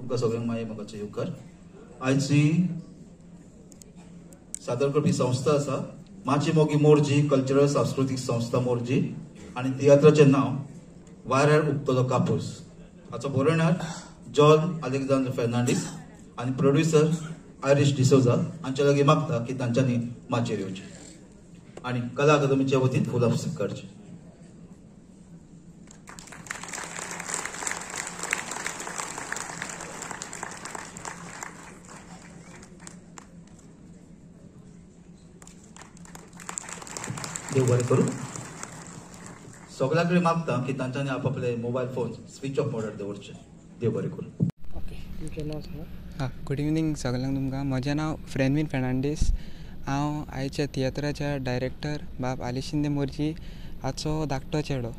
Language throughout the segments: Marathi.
तुमकां सगळ्यांक मागीर म्हाका येवकार. आयज ही सादर करपी संस्था आसा माची मोगी मोर्जी कल्चरल सांस्कृतिक संस्था मोर्जी आनी तियात्राचें नांव वाऱ्यार उक्तलो कापूस. हाचो बरोवणार जॉन अलेक्झांडर फेर्नांडीस आनी प्रोड्युसर आयरिश डिसोजा हांचे लागीं मागता की तांच्यांनी माचयेर येवचें आनी कला अकादमीच्या वतीन फूल अभिषेक करचें. देव बरें करूं. सगळ्या कडेन मागता की तांच्यांनी आपापले मोबायल फोन स्विच ऑफ मोडार दवरचे. देव बरें करूं. गुड इवनिंग सगळ्यांक तुमकां. म्हजें नांव फ्रेनवीन फेर्नांडीस. हांव आयच्या तियात्राच्या डायरेक्टर बाब आलिश शिंदे मोर्जी हाचो धाकटो चेडो.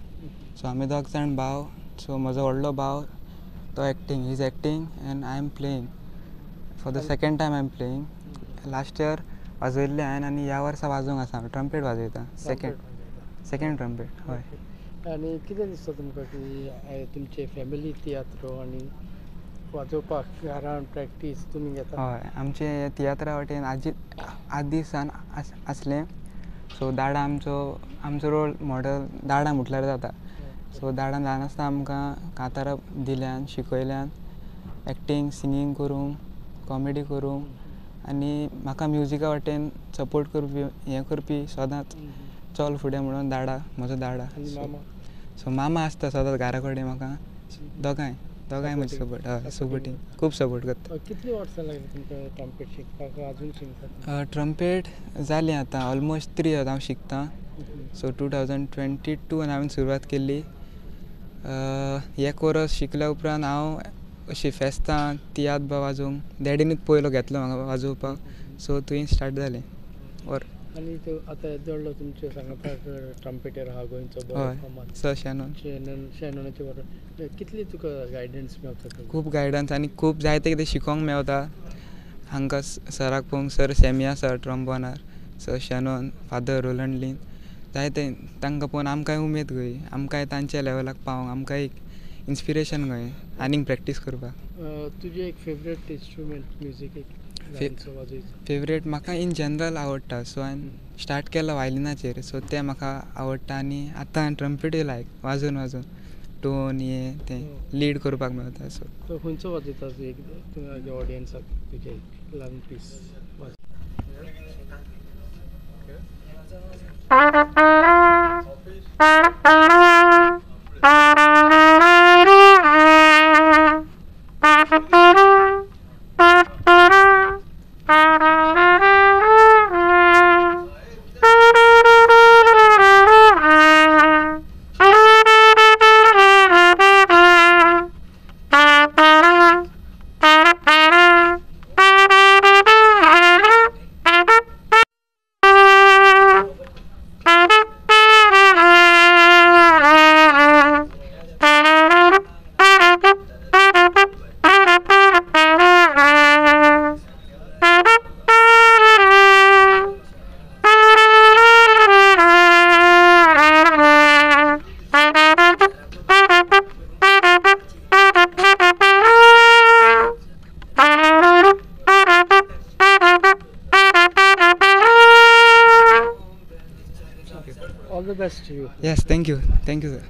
सो आमी दोग जाण भाव. सो म्हजो व्हडलो भाव तो acting is acting and I am playing for the second time. I am playing. Last year वाजयल्लें हांवें आनी ह्या वर्सा वाजोवंक आसा. ट्रम्पेट वाजयता. Second trumpet. हय. आनी कितें दिसता तुमकां की तुमचे फॅमिली तियात्र आनी वाजोवपाक घरान प्रॅक्टीस तुमी घेता? हय, आमचे तियात्रा वाटेन आद दिसान आसलें. सो दाडा आमचो रोल मॉडल दाडा म्हटल्यार जाता. सो दाडान ल्हान आसतना आमकां कांतारां दिल्यान शिकयल्यान एक्टींग सिंगींग करूंक कॉमेडी करूंक आनी म्हाका म्युजिका वाटेन सपोर्ट करपी हें करपी सदांच चल फुडें म्हणून दाडा म्हजो दाडा. सो मामा आसता सदांच घरा कडेन म्हाका दोगांय म्हजे सपोर्ट. हय, सपोर्टींग खूब सपोर्ट करता. कितलीं वर्सां लागलीं तुमकां ट्रम्पेट शिकपाक? अजून शिकता? ट्रम्पेट जाली आतां ऑलमोस्ट 3 years हांव शिकतां. सो 2022 हांवें सुरवात केल्ली. हे कोर्स शिकल्या उपरांत हांव अशी फेस्तां तियात्र बा वाजोवंक डॅडीनूच पयलो घेतलो म्हाका वाजोवपाक. सो थंय स्टार्ट जालें. आनी आतां येदोळ्ळो तुमचे सांगपाक ट्रम्पेटर आहा गोंयचो हय सर शेनोनाचे बरो. कितली तुका गायडन्स मेळटा? खूब गायडन्स आनी खूब जायते कितें शिकोंक मेळटा. हांकां सराक पळोवंक सर सेमिया सर ट्रम्बोनार, सर शेनोन, फादर रोलंड लीन जायते तांकां पळोवन आमकांय उमेद खंय आमकांय तांच्या लेवलाक पावंक आमकां एक इन्स्पिरेशन खंय आनीक प्रॅक्टीस करपाक. तुजें एक फेवरेट इंस्ट्रुमेंट म्युजीक फेवरेट म्हाका इन जनरल आवडटा. सो हांवें स्टार्ट केलो वायलिनाचेर. सो तें म्हाका आवडटा आनी आतां ट्रम्पेटूय लायक वाजोवन टोन हें तें लीड करपाक मेळटा. सो खंयचो वाजयता तुज्या ऑडियन्साक तुजे ल्हान piece? All the best to you. Yes, thank you sir.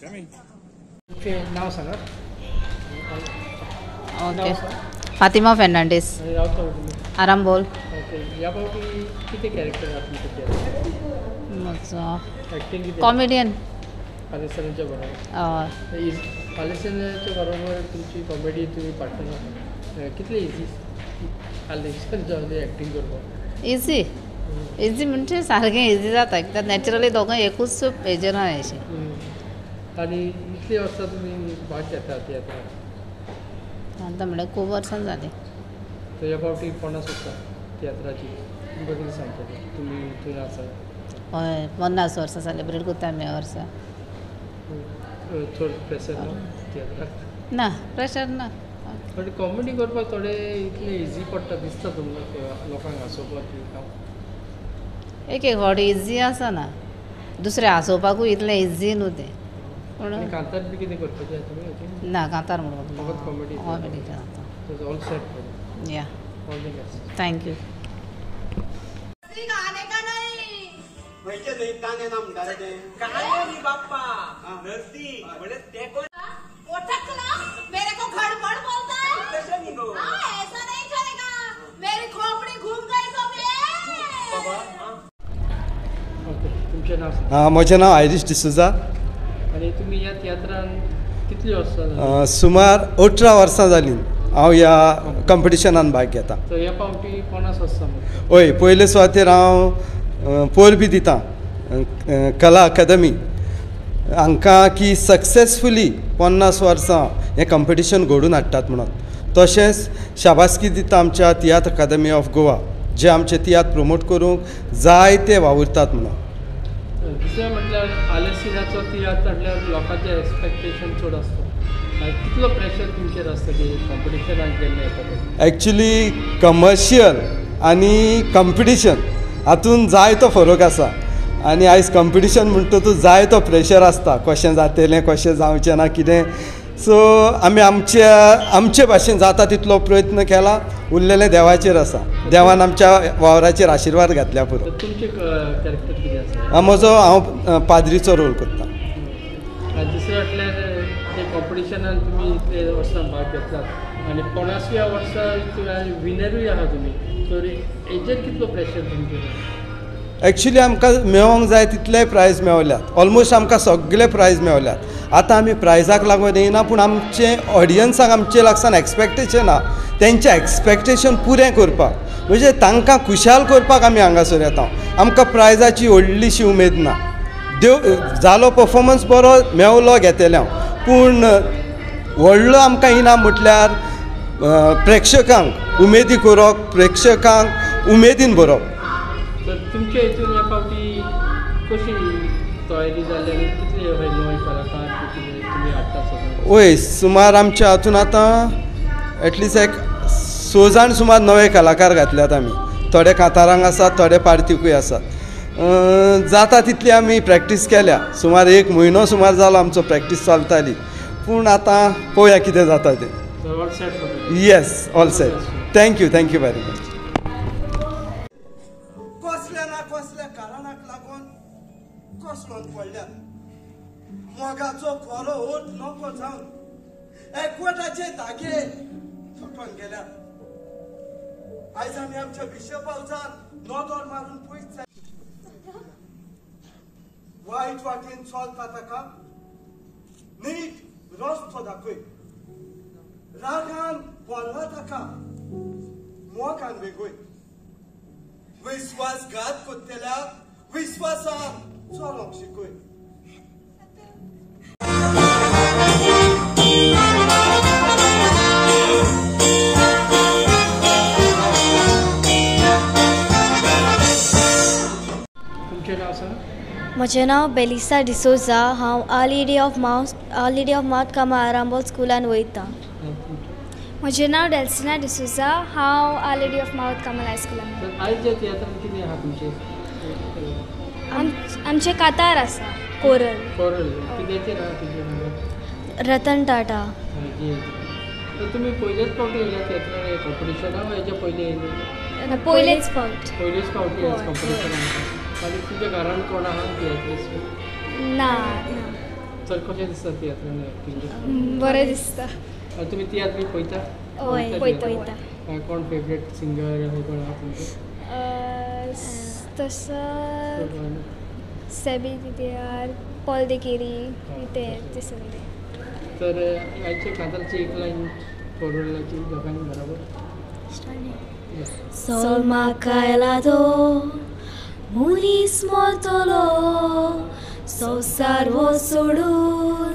नाव सांगा. ओके. फातिमा फर्नांडीस. आणि रावता तुम्ही. आरांबोल. ओके. या फावटी किती कॅरेक्टर आहात तुमचे? म्हजो ॲक्टिंग किती? कॉमेडियन. पालेसरांच्या बरोबर. हय. पालेसरांच्या बरोबर तुमची कॉमेडी तुम्ही पार्टनर कितले इजी पालेसरांच्या ॲक्टिंग करपाक? इजी. इजी म्हणजे सारकें इजी जाता कित्याक नॅचरली दोगांय एकूच हेजेर अशें. आणि इतली वर्सां तुमी भाग घेता तियात्राक? आतां म्हणल्यार खूब वर्सां जालीं. तर ह्या फावटी 50 वर्सां तियात्राची तुमकां कितें सांगतले तुमी थंय आसा? हय 50 वर्सां सेलिब्रेट करता आमी ह्या वर्सा. चड प्रेशर ना तियात्राक? ना प्रेशर ना. बट कॉमेडी करपाक थोडे इतले इजी पडटा दिसता तुमकां लोकांक हांसोवपाक बी काम? एक एक फावटी इजी आसना. दुसरे हांसोवपाकूय इतलें इजी न्हू तें. पूण आनी कांतार बी कितें करपाचें आसा तुमी? ना कांतार म्हणून फकत कॉमेडी? कॉमेडी जाता. All set. या ऑल द बेस्ट. थँक्यू. खंयचे थंय कांदे ना म्हणटाले ते कांदे न्ही बाप्पा नर्सी म्हणजे ते कोण ओठकला मेरे को गड़बड़ बोलता है कशे न्ही गो ऐसा नहीं चलेगा मेरी खोपड़ी घूम गई तो बाबा ओके. तुमचें नाव सांगा. म्हजें नांव आयरिश डिसुजा. आनी तुमी ह्या तियात्रान कितली वर्सां जालीं? सुमार 18 वर्सां जालीं हांव ह्या कॉम्पिटिशनान भाग घेता. तर ह्या फावटी 50 वर्सां म्हणटा. हय पयले सुवातेर हांव पोर बी दितां कला अकादमी हांकां की सक्सेसफुली 50 वर्सां हें कॉम्पिटिशन घडोवन हाडटात म्हणून. तशेंच शाबासकी दिता आमच्या तियात्र अकादमी ऑफ गोवा जे आमचे तियात्र प्रमोट करूंक जायते वावुरतात म्हणून. दुसरें म्हटल्यार आलेसिनाचो तियात्र म्हटल्यार लोकांचें एक्सपेक्टेशन चड आसता. कितलो प्रेशर तुमचेर आसता की कॉम्पिटिशनाक जेन्ना येता? एक्चुली कमर्शियल आनी कॉम्पिटिशन हातून जायतो फरक आसा. आनी आयज कॉम्पिटिशन म्हणटा तूं जायतो प्रेशर आसता कशें जातलें कशें जावचें ना कितें. सो आमी आमचे भाशेन जाता तितलो प्रयत्न केला. उरलेलें देवाचेर आसा. देवान आमच्या वावराचेर आशिर्वाद घातल्या पुरो. तर तुमचे कॅरेक्टर कितें आसा? हांव पाद्रीचो रोल करता. दुसरें म्हटल्यार ते कॉम्पिटिशनान तुमी इतले वर्सां भाग घेतलात आनी 50व्या वर्सा विनरूय आहा तुमी. तर हेजेर कितलो प्रेशर तुमचेर? एक्चुली आमकां मेळोंक जाय तितलेय प्रायज मेळल्यात. ऑलमोस्ट आमकां सगळे प्रायज मेळल्यात. आतां आमी प्रायजाक लागून येयना पूण आमचे ऑडियन्साक आमचे लागसावन एक्सपेक्टेशन आहा तेंचें एक्सपेक्टेशन पुरें करपाक म्हणजे तांकां खुशाल करपाक आमी हांगासर येता. आमकां प्रायजाची व्हडलीशी उमेद ना. जालो परफॉर्मन्स बरो मेळलो घेतलें हांव पूण व्हडलो आमकां इनाम म्हटल्यार प्रेक्षकांक उमेदी करप प्रेक्षकांक उमेदीन भरप. तर तुमच्या हितून ह्या फावटी कशी तयारी जाली आनी कितले नवे कलाकार तुमी हाडटा सगळे? वय सुमार आमच्या हातून आतां एटलिस्ट एक 6 जाण सुमार नवे कलाकार घातल्यात आमी. थोडे कांतारांक आसात थोडे पार्टीकूय आसात. जाता तितली आमी प्रॅक्टीस केल्या. सुमार 1 म्हयनो सुमार जालो आमचो प्रॅक्टीस चलताली पूण आतां पळोवया कितें जाता तें. Yes all set. Thank you very much. कसल्या ना कसल्या कारणाक लागून कसलोन पडल्यात. मोगाचो खरो ओट नको जावन एकवटाचे धागे तुटून गेल्यात. आयज आमी आमच्या विशेपावसान नोदोर मारून पयस जाय. वायट वाटेन चलता ताका नीट रस्तो दाखय. रागान बोल्ला ताका मोगान वेगळय. विश्वासघात कोत्तेल्याक विश्वासान चलोंक शिकय. तुमचें नांव सांग. म्हजें नांव बेलिसा डिसोजा. हांव आर लेडी ऑफ माउंट कामा आरांबोल स्कुलान वयतां. म्हजें नांव डेल्सिना डिसोजा. हांव आर लेडी ऑफ माउंट कामा हायस्कुलान. तर आयज जे तियात्रान कितें आहा तुमचें? आमचें कातार आसा कोरल. कित्याचेर आहा तुमचें? रतन टाटा. तर तुमी पयलेच फावटी येयल्या तियात्रान कॉम्पिटिशनाक वा हेच्या पयलीं येयले? पयलेच फावट. पयलेच फावटी कॉम्पिटिशनाक. आनी तुज्या घरान कोण आहा तियात्रिस्ट? ना. तर कशें दिसता तियात्रान एक्टिंग? बरें दिसता. तुमी तियात्र बी पळयता? हय पळयता. कोण फेवरेट सिंगर कोण आहा तुमचो? तसो सेबी दिदियार, पॉल देकेरी ते सगळे. तर आयचे कांताची एक लायन कोरोलाची दोगांनी बरोबर. Sol म्हाका helado, munis mortolo, संवसार हो सोडून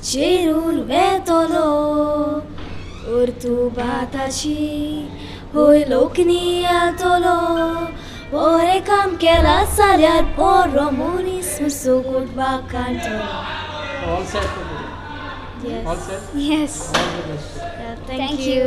चेरून वेतलो, उर्तुबाताची होय लोकनी येतलो, बरें काम केला जाल्यार बरो मनीस असो गोडवा कांतलो. All set for you. Yes. All set? Yes. All the best. Yeah, thank you.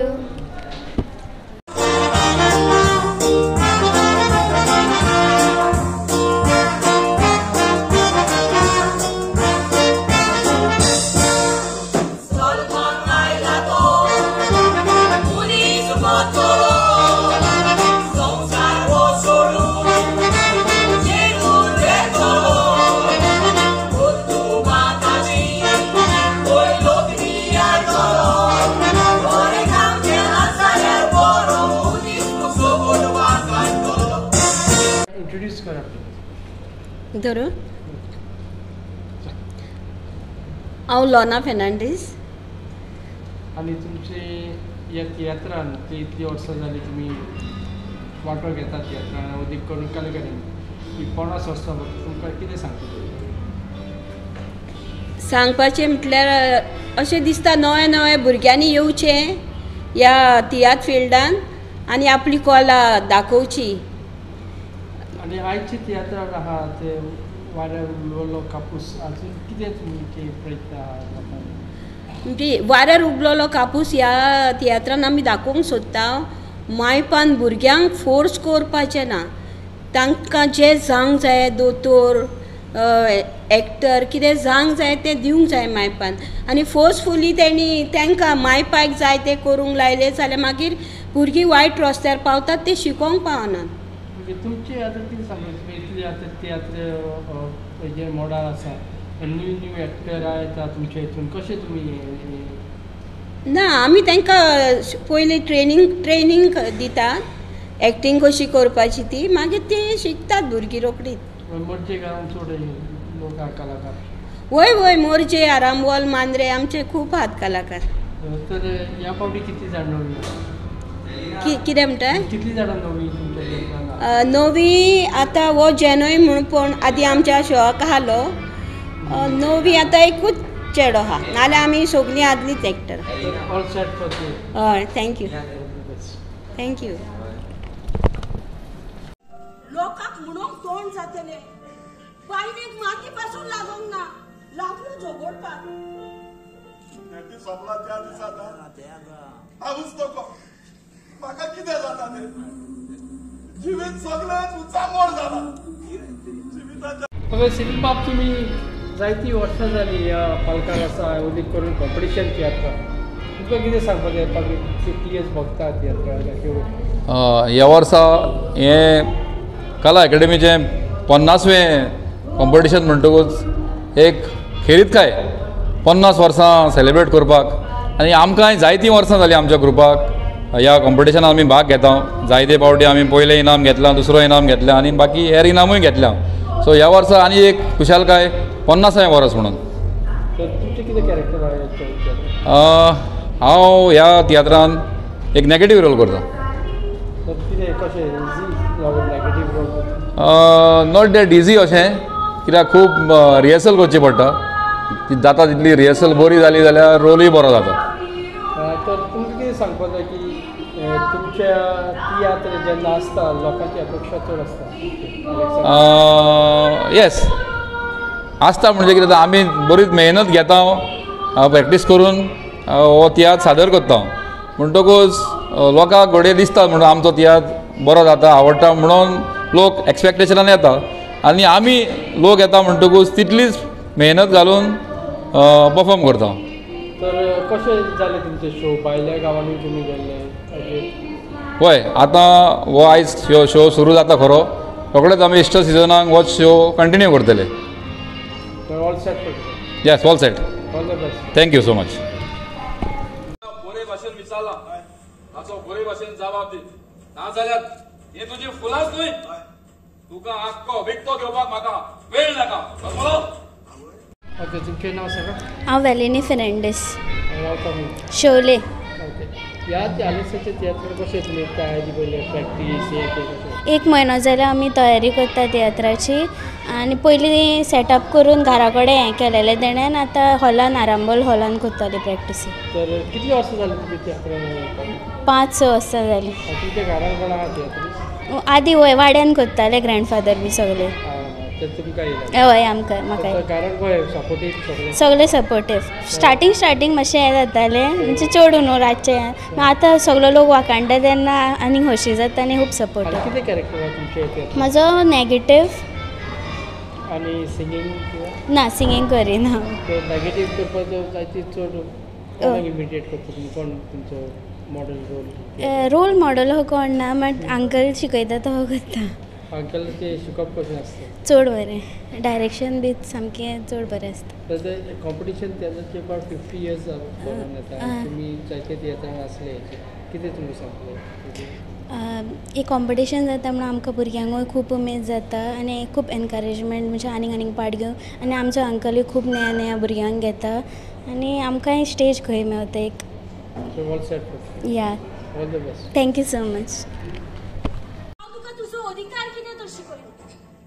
Introduce करा. धरून हांव लोना फेर्नांडीस. आनी तुमचे ह्या तियात्रान ती इतली वर्सां जाली तुमी वांटो घेता तियात्रान अदीक करून कलगरी ही 50 वर्सां तुमकां कितें सांगता? सांगपाचें म्हटल्यार अशें दिसता नवे नवे भुरग्यांनी येवचें ह्या तियात्र फिल्डान आनी आपली कला दाखोवची. आनी आयचे तियात्रान आहा ते वाऱ्यार उलवलो कापूस अजून कितें तुमचे प्रयत्न आहा? म्हणजे वाऱ्यार उगलोलो कापूस ह्या तियात्रान आमी दाखोवंक सोदता मायपान भुरग्यांक फोर्स करपाचें ना. तांकां जें जावंक जाय दोतोर एक्टर कितें जावंक जाय तें दिवंक जाय मायपान आनी फोर्सफुली तेणी तांकां मायपाक जाय तें करूंक लायलें जाल्यार मागीर भुरगीं वायट रस्त्यार पावतात ते शिकोवंक पावनात. म्हणजे तुमचे आतां कितें सांगता इतले आतां तियात्र जे मॉडल आसा न्यू न्यू एक्टर येता तुमचे हितून कशें तुमी? ना आमी तांकां पयलीं ट्रेनींग दितात एक्टींग कशी करपाची ती मागीर ती शिकतात भुरगीं रोखडीच. मोर्जे गांवांत चड लोक आहा कलाकार? वय वय मोर्जे आरांबोल मांद्रे आमचे खूब आहात कलाकार. तर ह्या फावटी कितली जाण नवी? कितें म्हणटा? कितली जाणां नवी तुमच्या? नवी आतां हो जेनोय म्हणून पण आदी आमच्या शोक आहालो नवी आतां एकूच चेडो आहा नाल्यार आमी सगळीं आदलीच actor. All set for you. हय थँक्यू थँक्यू. लोकांक म्हणून तोंड जातले बायलेक माती पासून लागोंक ना लागलो झगडपाक. सोपला त्या दिसात हांवूच तो म्हाका कितें जाता तें जिवीत सगळेंच उचामोड जाला जिविताच्या. सिनेमाक तुमी जायतीं वर्सां जालीं ह्या पालकाक आसा अदीक करून कॉम्पिटिशन तियात्रां तुमकां कितें सांगपाक जाय? कितली इयर्स भोगता तियात्रां? ह्या वर्सा हें कला अकॅडमीचें 50वें कॉम्पिटिशन म्हणटकूच एक खेरीत काय 50 वर्सां सेलेब्रेट करपाक आनी आमकां जायतीं वर्सां जालीं आमच्या ग्रुपाक ह्या कॉम्पिटिशनान आमी भाग घेता. जायते फावटी आमी पयलें इनाम घेतलां दुसरो इनाम घेतलें आनी बाकी हेर इनामूय घेतल्या. सो ह्या वर्सा आनी एक खुशालकाय 50वें वर्स म्हणून. हांव ह्या तियात्रान एक नॅगेटीव रोल करता. नॉट डॅट इजी अशें कित्याक खूब रिहर्सल करची पडटा. जाता तितली रिहर्सल बरी जाली जाल्यार रोलूय बरो जाता. तर तुमकां कितें सांगपाक जाय की तुमच्या तियात्र जेन्ना आसता लोकांची अपेक्षा चड आसता? येस आसता म्हणजे कितें आमी बरीच मेहनत घेता प्रॅक्टीस करून हो तियात्र सादर करता म्हणटकूच लोकांक घडये दिसता म्हणून आमचो तियात्र बरो जाता आवडटा म्हणून लोक एक्सपेक्टेशनान येता आनी आमी लोक येता म्हणटकूच तितलीच मेहनत घालून परफॉर्म करता. तर कशें जालें तुमचे शो भायल्या गांवांनी तुमी गेल्ले? हय आतां हो आयज शो सुरू जाता खरो रोखडेच आमी इस्टर सिजनाक हो शो कंटिन्यू करतले. All set yes all set all the best thank you so much बरे भाशेन विचारला ताचो बरे भाशेन जबाब दी ना जाल्यार हे तुजी फुलांच न्हय तुका आख्खो विकतो घेवपाक म्हाका वेळ नाका समजलो ओके तुमचें नांव सांगा हांव वेलिनी फेर्नांडीस राव कमी शोले ओके ह्या आलिसाचे तियात्र कशें तुमी तयारी पयले प्रॅक्टीस हे ते कशें एक म्हयनो जाल्यार आमी तयारी करता तियात्राची आनी पयलीं सेटअप करून घरा कडेन हें केलेलें तेणेन आतां हॉलान आरांबोल हॉलान करताली प्रॅक्टीसी तर कितली वर्सां जाली तुमी तियात्रान 5-6 वर्सां जालीं तुमच्या घरान कोण आहा तियात्रीस आदीं वय वाड्यान करताले ग्रँडफादर बी सगळे तर तुमकां येयला हय आमकां म्हाका घरान कोण सपोर्टीव सगळे सगळे सपोर्टीव स्टार्टींग मातशें हें जातालें म्हणजे चड न्हू रातचें आतां सगळो लोक वाखाणटा तेन्ना आनीक खोशी जाता आनी खूब सपोर्टीव कितें कॅरेक्टर आहा तुमचे म्हजो नेगेटीव आनी सिंगींग ना सिंगींग करिना नेगेटीव करपाक जायती चड कोणाक इमिटेट करता तुमी कोण तुमचो मॉडल रोल मॉडल हो कोण ना बट अंकल शिकयता तो करता अंकल ते शिकप कशें आसता चड बरें डायरेक्शन बी सामकें चड बरें आसता तर कॉम्पिटिशन तियात्राचे अबावट 50 years जावन येता तुमी जायते तियात्रांक आसले कितें तुमी सांगले एक कॉम्पिटिशन जाता म्हणून आमकां भुरग्यांकूय खूब उमेद जाता आनी खूब एनकरेजमेंट म्हणजे आनीक पार्ट घेवन आनी आमचो अंकलूय खूब नया नया भुरग्यांक घेता आनी आमकांय स्टेज खंय मेळता एक या all the best thank you so much तुका तुजो अधिकार कितें तो शिकयलो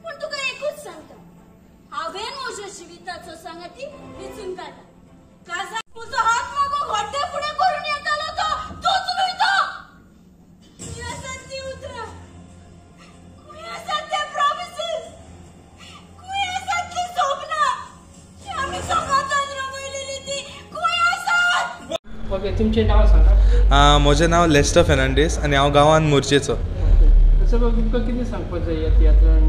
पूण तुका एकूच सांगता हांवें म्हज्या जिविताचो सांगाती वेचून काडला काजा म्हजो हात मागो घोड्डे फुडें करून येतालो तो तूच न्हय तो खंय आसात ती उतरां खंय आसात ते प्रॉमिसीस खंय आसात ती स्वप्नां जी आमी सगळ्यांत रमयलेली ती खंय आसात ओके तुमचें नांव सांगा म्हजें नांव लेस्टर फेर्नांडीस आनी हांव गांवान मोरचेचो सो तुमकां कितें सांगपाक जाय ह्या तियात्रान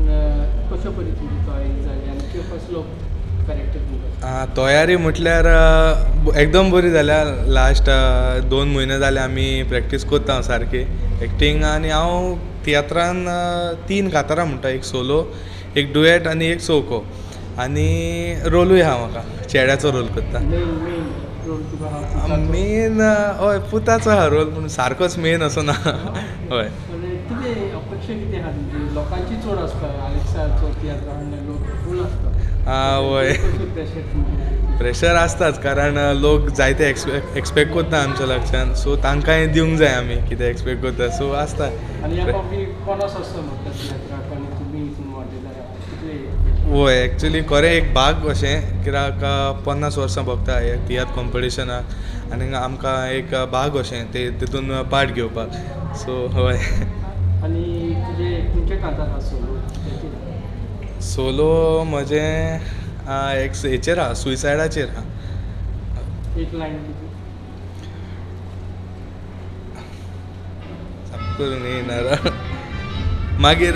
कशे परी तुमची तयारी जाली आनी कसलो कॅरेक्टर तुमकां तयारी म्हटल्यार एकदम बरी जाल्या लास्ट 2 म्हयने जाले आमी प्रॅक्टीस करता सारकी एक्टींग आनी हांव तियात्रान 3 कांतारां म्हणटा एक सोलो एक डुएट आनी एक चौको आनी रोलूय आहा म्हाका चेड्याचो रोल करता मेन हय पुताचो आहा रोल पूण सारकोच मेन असो ना हय कितें अपेक्षा कितें आहा तुमची लोकांची चड आसता आलेक्साचो तियात्रान लोक फूल आसता वय प्रेशर आसताच कारण लोक जायते एक्सपेक्ट करता आमच्या लागच्यान सो तांकांय दिवंक जाय आमी कितें एक्सपेक्ट करता सो आसता आनी ह्या फावटी कोणास आसता म्हाका तियात्राक आनी तुमी हितून वांटेल्यार वय एक्चुली खरें एक भाग अशें कित्याक 50 वर्सां भोगता हे तियात्र कॉम्पिटिशनाक आनी आमकां एक भाग अशें तितून पार्ट घेवपाक सो हय आनी तुजे खंयचे कांतार आहा सोलो म्हजें एक हेचेर आहा सुयसायडाचेर आहा एक लायन करून येयना मागीर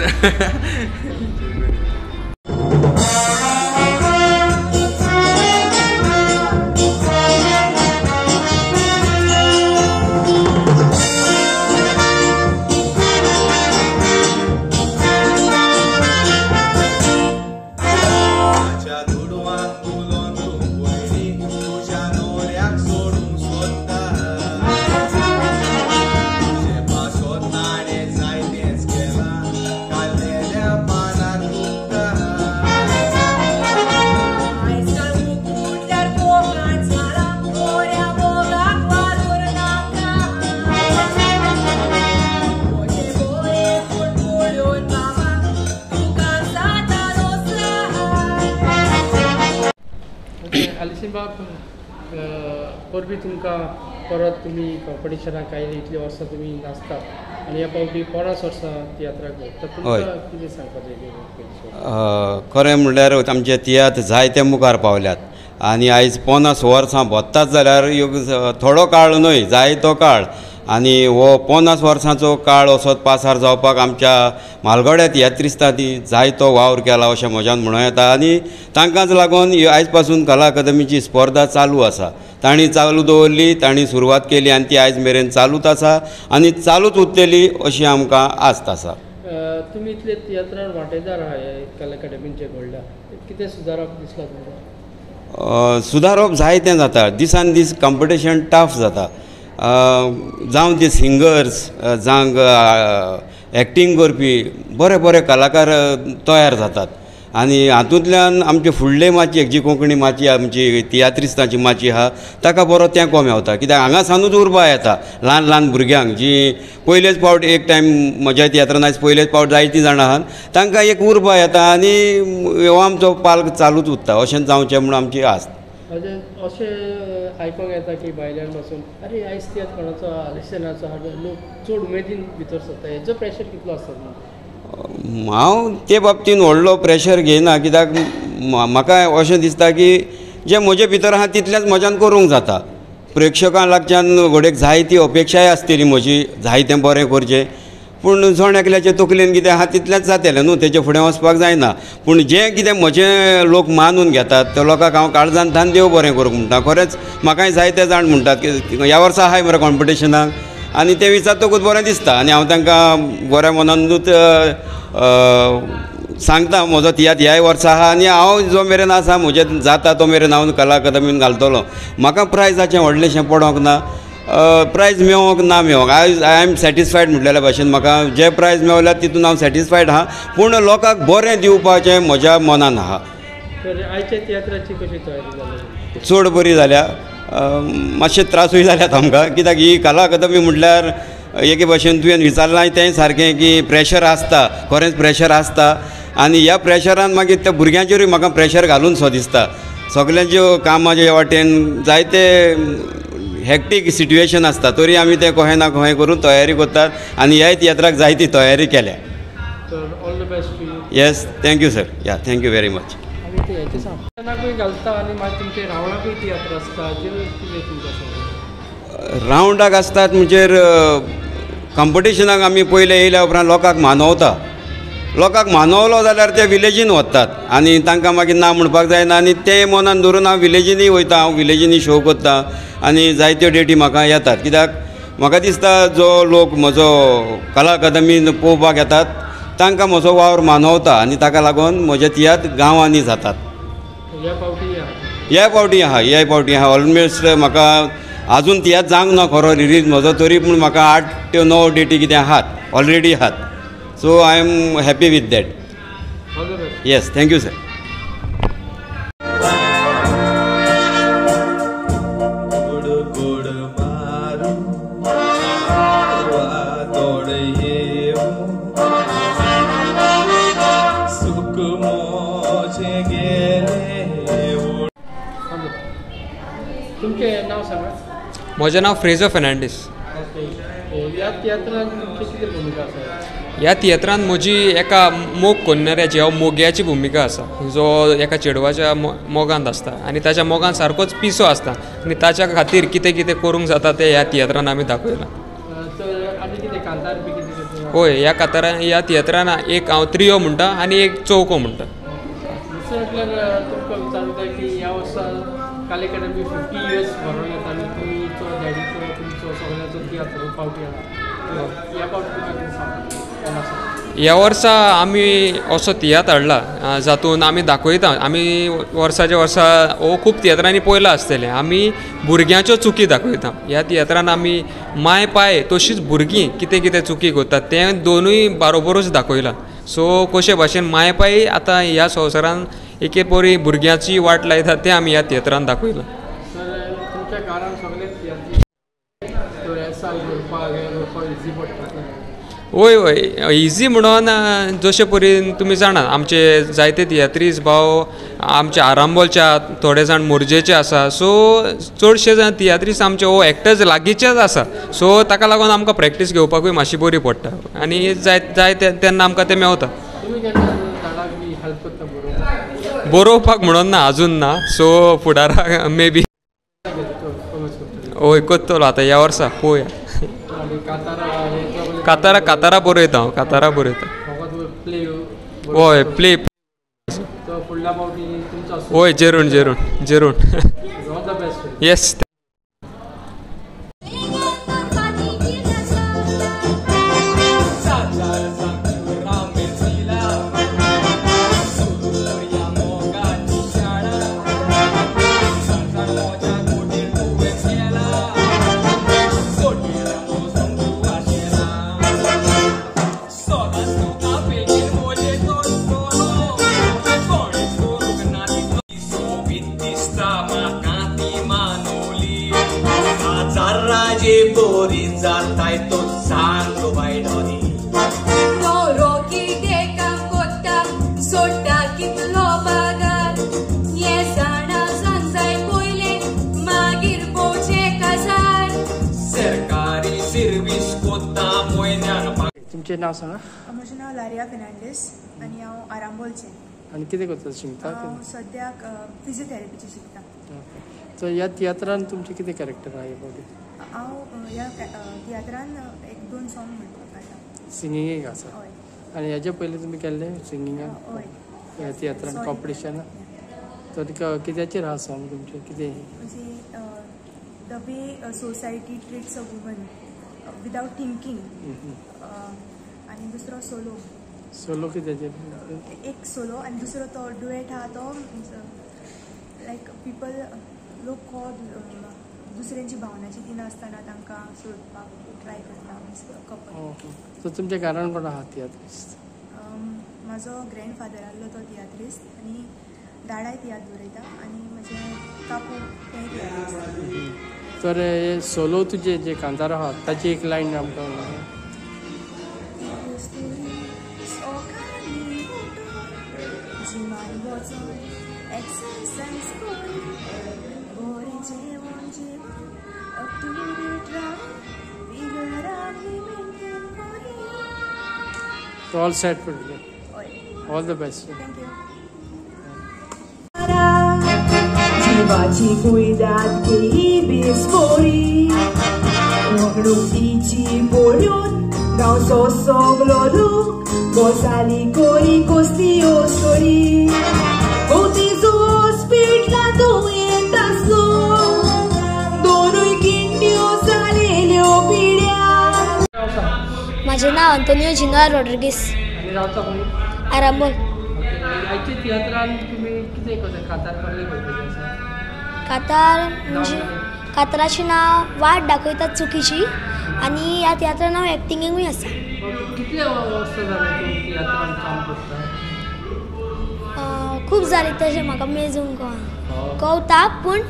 परबी तुमकां परत तुमी कॉम्पिटिशनाक आयले इतली वर्सां तुमी नाचतात आनी ह्या फावटी 50 वर्सां तियात्राक तर तुमकां कितें सांगपाक जाय खरें म्हणल्यार आमचे तियात्र जायते मुखार पावल्यात आनी आयज 50 वर्सां भोगतात जाल्यार थोडो काळ न्हय जायतो काळ आनी हो 50 वर्सांचो काळ असोच पासार जावपाक आमच्या म्हालगड्या तियात्रिस्तांनी जायतो वावर केला अशें म्हज्यान म्हणूं येता आनी तांकांच लागून आयज पासून कला अकादमीची स्पर्धा चालू आसा तांणी चालू दवरली तांणी सुरवात केली आनी ती आयज मेरेन चालूच आसा आनी चालूच उरतली अशी आमकां आस्त आसा तुमी इतले तियात्रान वांटेदार आहा हे कला अकादमीचे घडल्या कितें सुदारप दिसला तुमकां सुदारप जायतें जाता. दिसान दीस कॉम्पिटिशन टफ जाता. जावं ते सिंगर्स जावं एक्टींग करपी बरे बरे कलाकार तयार जातात. आनी हातूंतल्यान आमचे फुडले माची जी कोंकणी माची आमची तियात्रिस्तांची माची आहा ताका बरो तेंको मेवता. कित्याक हांगा सानूच उर्बा येता ल्हान ल्हान भुरग्यांक जी पयलेच फावट एक टायम म्हज्या तियात्रान आयज पयलेच फावट जायतीं जाणां आहात तांकां एक उर्बा येता आनी हो आमचो पाल्क चालूच उरता. अशें जावचें म्हणून आमची आस्त. अशें आयकोंक येता की भायल्यान पासून अरे आयज तियात्र कोणाचो आलेशनाचो लोक चड उमेदीन भितर सरता. हेजो प्रेशर कितलो आसता? हांव ते बाबतीन व्हडलो प्रेशर घेयना. कित्याक म्हाका अशें दिसता की जें म्हजे भितर आहा तितलेंच म्हज्यान करूंक जाता. प्रेक्षकां लागच्यान घोडेक जायती अपेक्षाय आसतली म्हजी जायतें बरें करचें. पूण जण एकल्याचे तकलेन कितें आहा तितलेंच जातलें न्हू. तेचे फुडें वचपाक जायना. पूण जें कितें म्हजें लोक मानून घेतात त्या लोकांक हांव काळजान धान देव बरें करूंक म्हणटा. खरेंच म्हाकाय जायते जाण म्हणटात की ह्या वर्सा आहाय मरे कॉम्पिटिशनाक आनी ते विचारतकूच बरें दिसता. आनी हांव तांकां बऱ्या मनानूच सांगता म्हजो तियात्र ह्याय वर्सा आहा आनी हांव जो मेरेन आसा म्हजें जाता तो मेरेन हांव कला अकादमीन घालतलो. म्हाका प्रायजाचें व्हडलेंशें पडोंक ना. प्रायज मेळोंक ना मेळोंक आय एम सॅटिस्फायड म्हटलेल्या भाशेन म्हाका जे प्रायज मेळल्यात तितून हांव सॅटिस्फायड आहा. पूण लोकांक बरें दिवपाचें म्हज्या मनान आहा. आयच्या तियात्राची कशी तयारी जाली? चड बरी जाल्या. मातशे त्रासूय जाल्यात आमकां. कित्याक ही कला अकादमी म्हटल्यार एके भाशेन तुवें विचारलां तें सारकें की प्रेशर आसता. खरेंच प्रेशर आसता. आनी ह्या प्रेशरान मागीर त्या भुरग्यांचेरूय म्हाका प्रेशर घालून सो दिसता. सगळ्यांच्यो कामाचे वाटेन जायते हॅक्टीक सिट्युएशन आसता तरी आमी तें खंय ना खंय करून तयारी करतात आनी ह्याय तियात्राक जायती तयारी केल्या. Yes thank you sir. या थँक्यू व्हेरी मच. रावंडाक आसतात म्हणजे कॉम्पिटिशनाक आमी पयले येयल्या उपरांत लोकांक मानवता. लोकांक मानवलो जाल्यार ते विलेजीन वतात आनी तांकां मागीर ना म्हणपाक जायना. आनी तें मनान धरून हांव विलेजींनी वयता. हांव विलेजींनी शो करता आनी जायत्यो डेटी म्हाका येतात. कित्याक म्हाका दिसता जो लोक म्हजो कला अकादमीन पळोवपाक येतात तांकां म्हजो वावर मानवता आनी ताका लागून म्हजे तियात्र गांवांनी जातात. ह्या फावटी आहा ऑलमोस्ट म्हाका आजून तियात्र जावंक ना खरो रिलीज म्हजो तरी पूण म्हाका 8 ते 9 डेटी कितें आहात ऑलरेडी आहात. So I am happy with that. Yes thank you sir. तुमचें नांव सांगा. म्हजें नांव फ्रेझर फर्नांडीस. ह्या तियात्रान तुमची कितें भुमिका आसा? ह्या तियात्रान म्हजी एका मोग कोन्नेऱ्याची हांव मोग्याची भुमिका आसा जो एका चेडवाच्या मोगांत आसता आनी ताच्या मोगान सारकोच पिसो आसता आनी ताच्या खातीर कितें कितें करूंक जाता तें ह्या तियात्रान आमी दाखयलां. होय ह्या तियात्रान एक हांव त्रियो म्हणटा आनी एक चौको म्हणटा. तुमकां विचारता की ह्या वर्सा कला अकादमी 50 years भरोवन येता आनी तुमचो डॅडीचो तुमचो सगळ्यांचो तियात्र फावटी आहा. ह्या फावटी तुका कितें सांग? ह्या वर्सा आमी असो तियात्र हाडला जातून आमी दाखयता. आमी वर्साच्या वर्सा हो खूब तियात्रांनी पयला आसतलें. आमी भुरग्यांच्यो चुकी दाखयता. ह्या तियात्रान आमी माय पाय तशीच भुरगीं कितें कितें चुकी करतात तें दोनूय बारोबरूच दाखयलां. सो कशे भाशेन माय पाय आतां ह्या संवसारान एके परी भुरग्यांची वाट लायतात तें आमी ह्या तियात्रान दाखयलां. तुमच्या घरान सगळे वय वय इजी म्हणून जशे परीन तुमी जाणात आमचे जायते तियात्रीज भाव आमचे आरांबोलचे थोडे जाण मोरजेचे आसा. सो चडशे जाण तियात्रीज आमचे हो एक्टर्स लागींचेच आसा. सो ताका लागून आमकां प्रॅक्टीस घेवपाकूय मातशी बरी पडटा आनी जाय तेन्ना आमकां तें मेवता. बरोवपाक म्हणून ना आजून ना. सो फुडाराक मे बी हय करतलो आतां ह्या वर्सा पळोवया. कातारा बरयता हांव. कातारा बरयता. हय प्ले. हय जेरून येस. जाताय तो सांग बायडोनी नवरो कितें काम कोत्ता सोडटा कितलो बागार हे जाणा सांगजाय पयले मागीर पोवचे काजार सरकारी सर्वीस कोत्ता म्हयन्यान तुमचें नांव सांगा. म्हजें नांव लारिया फेर्नांडीस आनी हांव आरांबोलचें. आनी कितें करता शिकता. हांव सद्याक फिजिओथेरपीचें शिकता. सो ह्या तियात्रान तुमचें कितें कॅरेक्टर आहा बॉडी. हांव ह्या तियात्रान 1-2 सॉंग म्हणपाक गायता. सिंगिंगेक आसा. आनी हेजे पयलीं तुमी केल्लें सिंगिंगान. ह्या तियात्रान कॉम्पिटिशनां. तर कित्याचेर आहा सॉंग तुमचें कितें. The way society treats a woman without thinking. आनी दुसरो सोलो. सोलो कित्याचेर. एक सोलो आनी दुसरो तो डुएट आहा तो लायक पीपल लोक दुसऱ्यांची भावना चिंती नासतना तांकां सोडपाक ट्राय करता कपल. सो तुमच्या घरान कोण आहा तियात्रिस्ट. म्हाजो ग्रँडफादर आहलो तो तियात्रिस्ट आनी दाडाय तियात्र बरयता आनी म्हजे काकू तेंय तियात्रिस्ट. तर हे सोलो तुजे जे कांतार आहा ताची एक लायन आमकां. All set for today. All the best. Thank you. जीवाची कुयदाद घेई बेसबोरी वखणुकीची बोड्योन गांवचो सगलो लोक गोसाली कोरी कोस्तियो सोरी भोवतीचो हॉस्पिटला दुयेंत आसलो दोनूय किडन्यो जालेल्यो पिड्या. म्हजें नांव अंतोनियो जिंगा रॉड्रिगीस. आरांबोल. आयच्या तियात्रान तुमी कितें करता. कांतार कसले करपाचें आसा. कांतार म्हणजे कांताराचें नांव वाट दाखयतात चुकीची आनी ह्या तियात्रान हांव एक्टिंगूय आसा. कितले वर्सां जाले तूं तियात्रान काम करता. खूब जालें तशें म्हाका मेजूंक कळटा पूण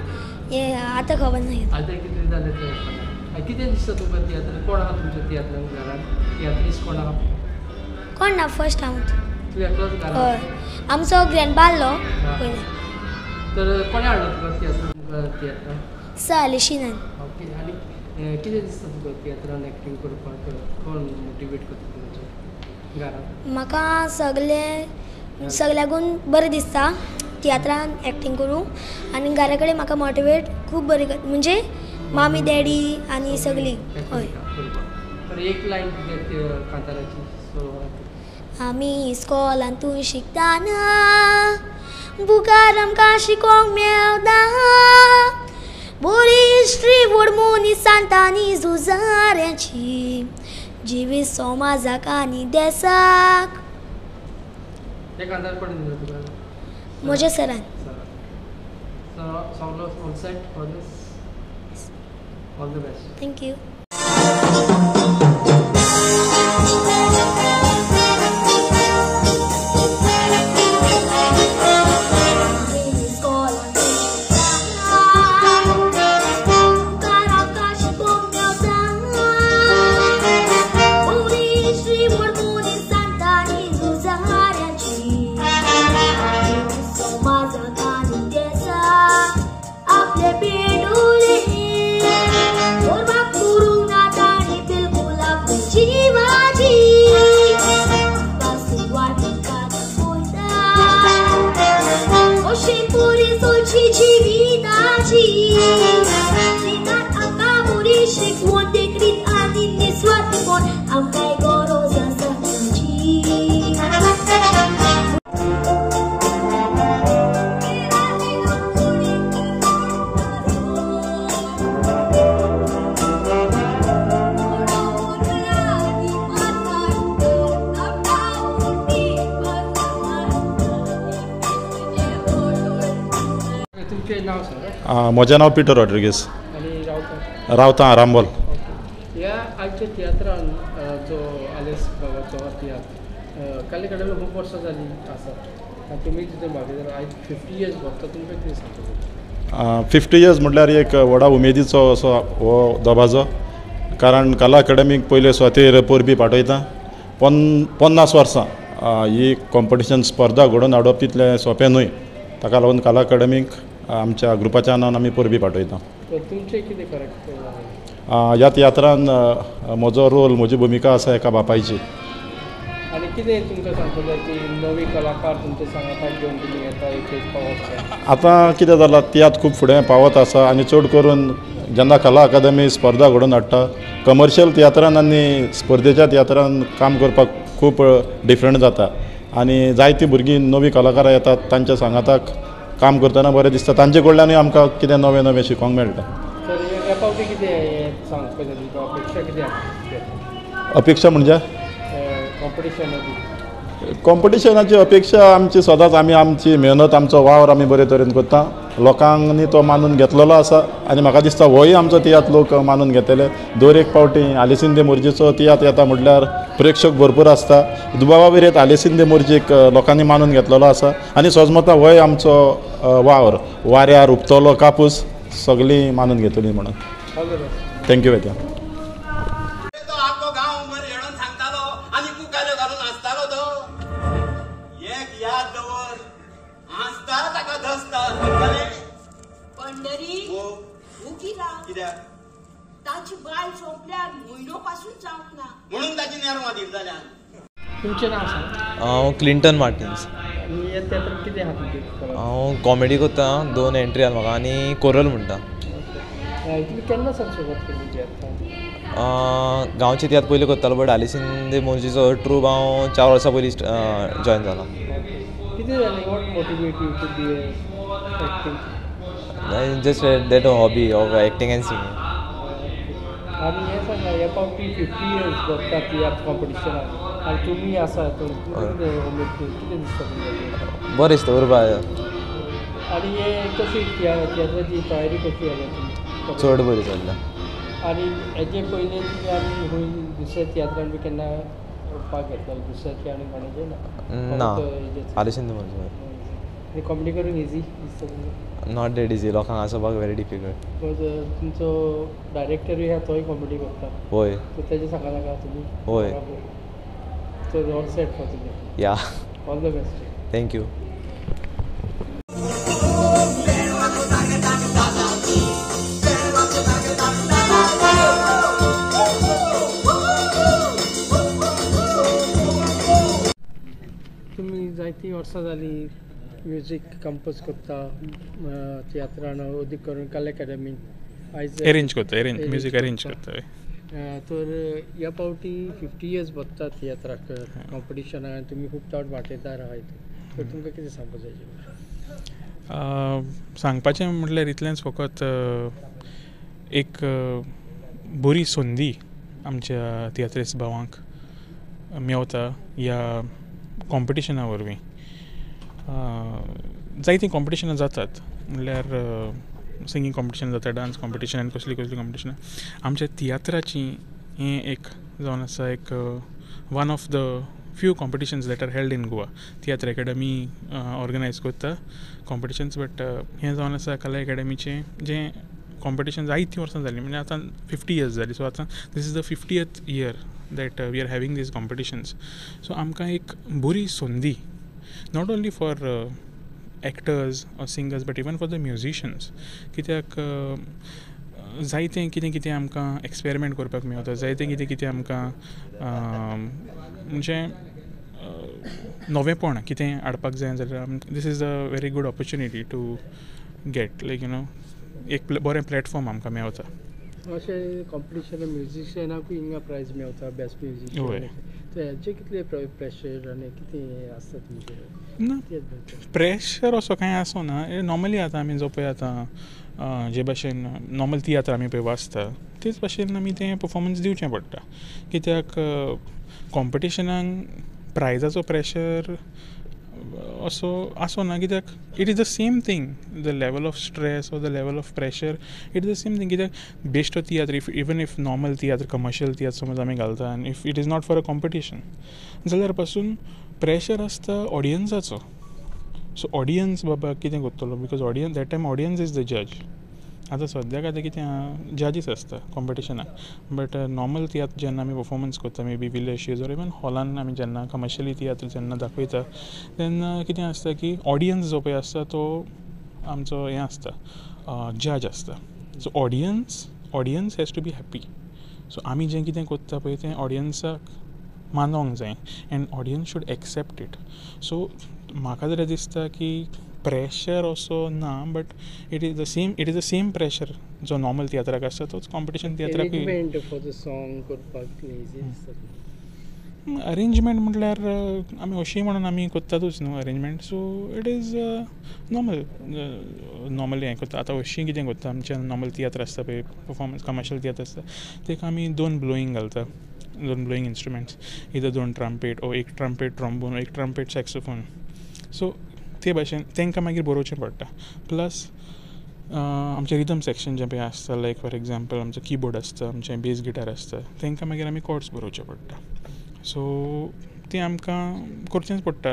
हें आतां खबर ना. आतां कितें जालें तें कितें दिसता तुका. तियात्र कोण आहा तुमच्या तियात्रान घरान. तियात्रिस्ट कोण आहा. कोण ना फर्स्ट हांव. तूं एकलोच घरान. हय आमचो ग्रँडपा आहलो पयलीं. तर कोणे हाडलो तुका तियात्रान. सालिशिनान. ओके. आनी कितें दिसता तुका तियात्रान एक्टींग करपाक कोण मोटिवेट करता तुमच्या घरान. म्हाका सगल्याकून बरें दिसता तियात्रान एक्टींग करूं आनी घरा कडेन म्हाका मोटिवेट खूब बरी म्हणजे मामी डॅडी आनी सगळीं. हय. तर एक लायन कांताराची. आमी इस्कॉलांतून शिकताना बुकार आमकां शिकोवंक मेळटा बरी हिस्ट्री वडमोनी सांतांनी झुजाऱ्यांची जिवीत समाजाक आनी देशाक. म्हज्या सरान. Thank you. म्हजें नांव पिटर रॉड्रिगीस. रावता आरांबोल. ह्या आयच्या तियात्रान जो आलेस बाबाचो तियात्र काले कडेन खूब वर्सां जालीं आसा. तुमी तितून भागीदार आयज 50 इयर्स भोगता. तुमकां कितें सांगता. 50 इयर्स म्हटल्यार एक व्हडा उमेदीचो असो हो दबाजो कारण कला अकादमीक पयले स्वातीर परबी पाठयता 50 वर्सां ही कॉम्पिटिशन स्पर्धा घडोवन हाडप तितलें सोंपें न्हय. ताका लागून कला अकादमीक आमच्या ग्रुपाच्या नांवान आमी परबी पाठयता. तुमचें कितें करेक्ट ह्या तियात्रान म्हजो रोल म्हजी भुमिका आसा एका बापायची. आनी कितें तुमकां सांगता जाय की नवी कलाकार तुमचे सांगाताक घेवन तुमी येता एक पावत. आतां कितें जालां तियात्र खूब फुडें पावत आसा आनी चड करून जेन्ना कला अकादमी स्पर्धा घडोवन हाडटा कमर्शियल तियात्रान आनी स्पर्धेच्या तियात्रान काम करपाक खूब डिफरंट जाता आनी जायतीं भुरगीं नवीं कलाकारां येतात तांच्या सांगाताक काम करतना बरें दिसता. तांचे कडल्यानूय आमकां कितें नवें नवें शिकोवंक मेळटा. तर ह्या पावटी कितें सांगपाक जाय तुमकां अपेक्षा कितें अपेक्षा म्हणजे कॉम्पिटिशनाची अपेक्षा आमची सदांच आमी आमची मेहनत आमचो वावर आमी बरे तरेन करता. लोकांनी तो मानून घेतलेलो आसा आनी म्हाका दिसता होय आमचो तियात्र लोक मानून घेतले. दर एक पावटी आलेसिंदे मोर्जीचो तियात्र येता म्हटल्यार प्रेक्षक भरपूर आसता. दुबावा विरेत आलेसिंदे मोर्जीक लोकांनी मानून घेतलेलो आसा आनी सोजमता होय आमचो वावर वाऱ्यार उपतलो कापूस सगळीं मानून घेतली म्हणून. थँक्यू वेद्या. ताची बाय सोंपल्यार म्हयनो पासून जावंक ना म्हणून ताची नेरो मादीर जाल्या. तुमचें नांव सांग. हांव क्लिंटन मार्टिन्स. आनी हे तियात्रान कितें आहा तुमचें? हांव कॉमेडी करता 2 एंट्री आहा म्हाका आनी कोरल म्हणटा. तुमी केन्ना सावन सुरवात केली तियात्रान? गांवचे तियात्र पयलीं करतालो बट आलेसिंदे मोर्जीचो ट्रूप हांव 4 वर्सां पयलीं जॉयन जालो. कितें जालें? What motivate you to be acting? Just that hobby of acting and singing. आनी हें सांगा ह्या पावटी 50 years जाता तियात्र कॉम्पिटिशनान आनी तुमी आसा कितें दिसता तुमकां? बरें दिसता उरपा. आनी हे कशी तियात्राची तयारी कशी जाल्या? चड बरी चल्ल्या. आनी हेजे पयलीं तुमी आनी खंय दुसऱ्या तियात्रान बी केन्ना वचपाक घेतलें दुसऱ्या आनी कोणाचें ना? आलेसिंदे मोर्जी. आनी कॉमेडी करूंक इजी दिसता तुमकां? Not that easy. लोकांक आसोवपाक व्हेरी डिफिकल्ट. तुमचो डायरेक्टरूय आहा तोय कॉमेडी करता. होय. सो तेजें सांगा नाका तुमी? होय. सो ऑल सेट फॉर तुमी. या. All the best. थँक्यू. तुमी जायतीं वर्सां जालीं म्युजीक कंपोज करता तियात्रान अदीक करून कला अकादमी अरेंज करता म्युजीक अरेंज करता. तर ह्या पावटी 50 years बसता तियात्राक कॉम्पिटिशनाक आनी तुमी खूब चड वांटेदार आहात. तर तुमकां कितें सांगपाक जाय? सांगपाचें म्हटल्यार इतलेंच फकत एक बरी संदी आमच्या तियात्रिस्ट भावांक मेवता ह्या कॉम्पिटिशना वरवीं. जायतीं कॉम्पिटिशनां जातात म्हणल्यार सिंगींग कॉम्पिटिशन जाता डान्स कॉम्पिटिशन आनी कसली कॉम्पिटिशनां. आमच्या तियात्राची हें एक जावन आसा एक one of the few competitions that are held in Goa. Tiatr academy organise करता कॉम्पिटिशन्स बट हें जावन आसा कला अकादमीचें जें कॉम्पिटिशन जायतीं वर्सां जालीं म्हणजे आतां 50 years जालीं. सो आतां this is the 50th year that we are having these competitions. So आमकां एक बरी संदी not only for actors or singers but even for the musicians. कित्याक जायतें कितें कितें आमकां एक्सपेरिमेंट करपाक मेळटा. जायतें कितें कितें आमकां म्हणजे नवेंपण कितें हाडपाक जाय जाल्यार this is a very good opportunity to get like एक बरें प्लॅटफॉर्म आमकां मेळटा. अशें कॉम्पिटिशन म्युजिशियनाकूय हिंगा प्रायज मेळटा बेस्ट म्युजिशियन. हेचे कितले प्रेशर आनी कितें आसता तुमचें? प्रेशर असो कांय आसना. नॉर्मली आतां आमी जो पळय आतां जे भाशेन नॉर्मल तियात्र आमी पळय वाचता तेच भाशेन आमी तें परफॉर्मन्स दिवचें पडटा. कित्याक कॉम्पिटिशनाक प्रायजाचो प्रेशर असो आसना. कित्याक it is the same thing. The level of stress or the level of pressure it is the same thing. कित्याक best of tiatr even if normal tiatr commercial tiatr समज आमी घालता आनी if it is not for a competition जाल्यार पासून प्रेशर आसता ऑडियन्साचो. सो ऑडियन्स बाबा कितें करतलो because audience that time audience is the जज आतां सद्याक आतां कितें जजीस आसता कॉम्पिटिशनाक बट नॉर्मल तियात्र जेन्ना आमी परफॉर्मन्स करता maybe village shows or even हॉलान आमी जेन्ना कमर्शियली तियात्र जेन्ना दाखयता तेन्ना कितें आसता की ऑडियन्स जो पळय आसता तो आमचो हें आसता जज आसता so audience has to be happy so आमी जें कितें करता पळय तें ऑडियन्साक मानोंक जाय and audience should accept it so म्हाका जाल्यार दिसता की प्रेशर असो ना but it is the same pressure जो नॉर्मल तियात्राक आसता तोच कॉम्पिटिशन तियात्राकूय अरेंजमेंट म्हटल्यार आमी अशी म्हणून आमी करतातूच न्हू arrangement so it is normally हें करता आतां अशीं कितें करता आमचें नॉर्मल तियात्र आसता पळय परफॉर्मन्स कमर्शियल तियात्र आसता ताका आमी 2 ब्लोईंग घालता 2 ब्लोईंग इंस्ट्रुमेंट्स इधर 2 ट्रम्पेट ओ 1 trumpet trombone 1 trumpet saxophone so ते भाशेन तांकां मागीर बरोवचें पडटा प्लस आमचें रिदम सेक्शन जें पळय आसता लायक फॉर एग्जाम्पल आमचो कीबोर्ड आसता आमचें बेस गिटार आसता तांकां मागीर आमी कॉर्ड्स बरोवचे पडटा सो तें आमकां करचेंच पडटा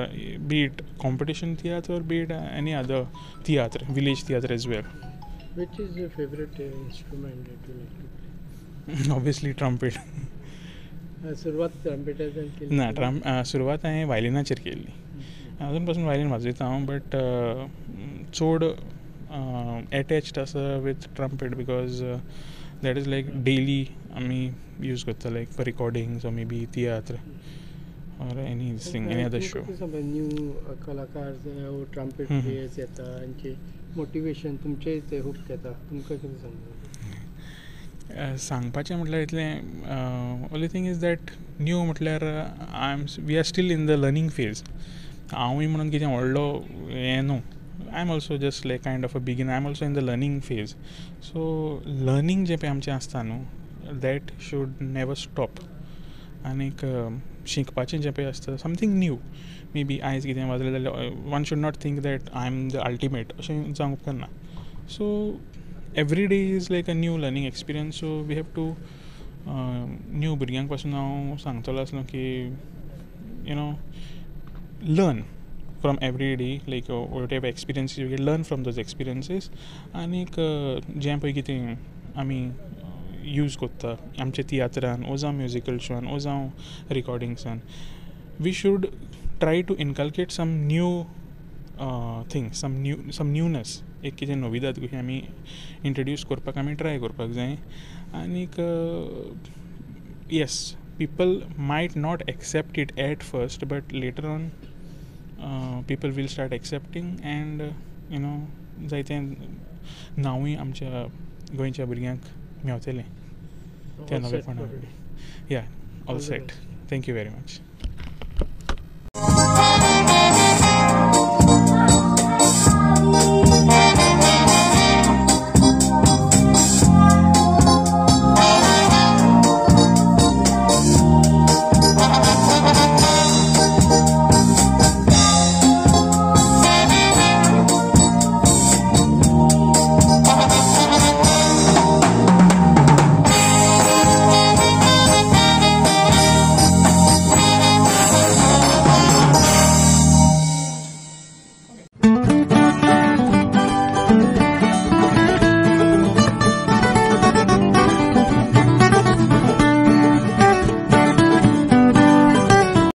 bit competition tiatr or beat any other tiatr village tiatr as well Which is your favorite instrument that you like to play? Obviously trumpet. सुरवात ट्रम्पेटाच्यान केली ना सुरवात हांवें वायलिनाचेर केल्ली अजून पासून वायलीन वाजयता हांव बट चड एटॅच्ड आसा with trumpet because that is like daily आमी यूज करता like for recordings or maybe tiatr or anything any other show new कलाकार ट्रम्पेट प्लेयर्स येता तांचे मोटिवेशन तुमचें ते खूब घेता तुमकां कितें सांगता सांगपाचें म्हटल्यार इतलें only thing is that new म्हटल्यार we are still in the learning phase हांवूय म्हणून कितें व्हडलो हें न्हू I am also just like kind of a beginner I am also in the learning phase so learning जें पळय आमचें आसता न्हू दॅट शूड नेवर स्टॉप आनीक शिकपाचें जें पळय आसता समथींग न्यू मे बी आयज कितें वाजलें जाल्यार one should not think that I am the ultimate अशें जावंक उपकारना so every day is like a new learning experience so we have to new भुरग्यांक पासून हांव सांगतलो आसलो की you know learn from every day like whatever experiences you get learn from those experiences आनीक जें पळय कितें आमी यूज करता आमच्या तियात्रान ओ जावं म्युजिकल शोन ओ जावं रिकॉर्डिंग्सान we should try to inculcate some new things some newness एक कितें नविदाद कशी आमी इंट्रोड्यूस करपाक आमी ट्राय करपाक जाय आनीक yes people might not accept it at first but later on people will start accepting and you know जायते नांवूय आमच्या गोंयच्या भुरग्यांक मेवतलें त्या नवेपणान या all set thank you very much